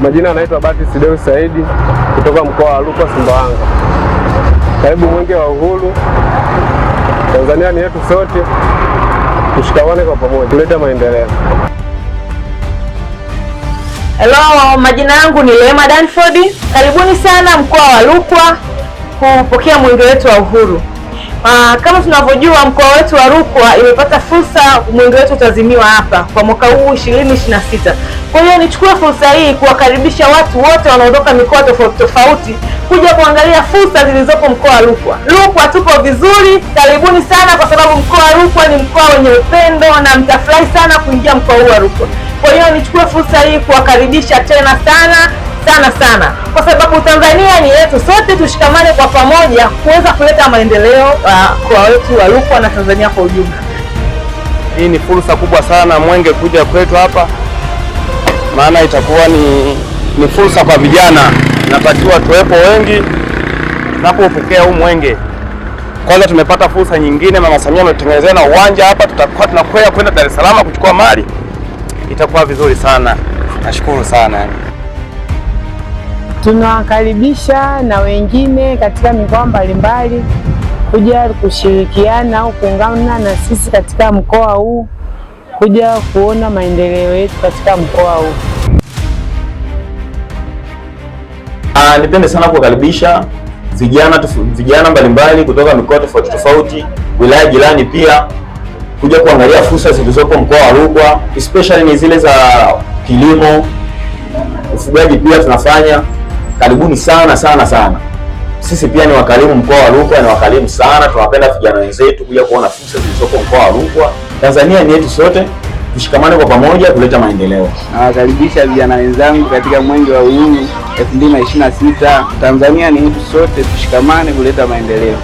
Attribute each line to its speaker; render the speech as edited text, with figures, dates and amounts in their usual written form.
Speaker 1: Kwa majina anaitwa Bati Deus Saidi kutoka mkoa wa Rukwa, Sumbawanga. Karibu Mwenge wa Uhuru. Tanzania ni yetu sote, tushikamane kwa pamoja kuleta maendeleo.
Speaker 2: Hello, majina yangu ni Lema Danford. Karibuni sana mkoa wa Rukwa kupokea Mwenge wetu wa Uhuru. Kama tunavyojua mkoa wetu wa Rukwa imepata fursa, Mwenge wetu utazimiwa hapa kwa mwaka huu 2026. Kwa hiyo nichukue fursa hii kuwakaribisha watu wote wanaotoka mikoa tofauti tofauti kuja kuangalia fursa zilizopo mkoa wa Rukwa. Rukwa tupo vizuri, karibuni sana kwa sababu mkoa wa Rukwa ni mkoa wenye upendo na mtafurahi sana kuingia mkoa huu wa Rukwa. Kwa hiyo nichukue fursa hii kuwakaribisha tena sana kwa sababu Tanzania ni yetu sote, tushikamane kwa pamoja kuweza kuleta maendeleo kwa wetu wa Rukwa na Tanzania kwa ujumla.
Speaker 3: Hii ni fursa kubwa sana Mwenge kuja kwetu hapa, maana itakuwa ni fursa kwa vijana. Natakiwa tuwepo wengi tunapopokea huu Mwenge. Kwanza tumepata fursa nyingine, Mama Samia ametutengenezea na uwanja hapa, tutakuwa tunakwenda kwenda Dar es Salaam kuchukua mali. Itakuwa vizuri sana. Nashukuru sana.
Speaker 4: Tunawakaribisha na wengine katika mikoa mbalimbali kuja kushirikiana au kuungana na sisi katika mkoa huu kuja kuona maendeleo yetu katika mkoa huu.
Speaker 5: Nipende sana kuwakaribisha vijana mbalimbali kutoka mikoa tofauti tofauti, wilaya jirani pia kuja kuangalia fursa zilizopo mkoa wa Rukwa, especially ni zile za kilimo, ufugaji pia tunafanya. Karibuni sana. Sisi pia ni wakarimu mkoa wa Rukwa, ni wakarimu sana. Tunawapenda vijana wenzetu kuja kuona fursa zilizopo mkoa wa Rukwa. Tanzania ni yetu sote, tushikamane kwa pamoja kuleta maendeleo.
Speaker 6: Nawakaribisha vijana wenzangu katika Mwenge wa Uhuru 2026. Tanzania ni yetu sote, tushikamane kuleta maendeleo.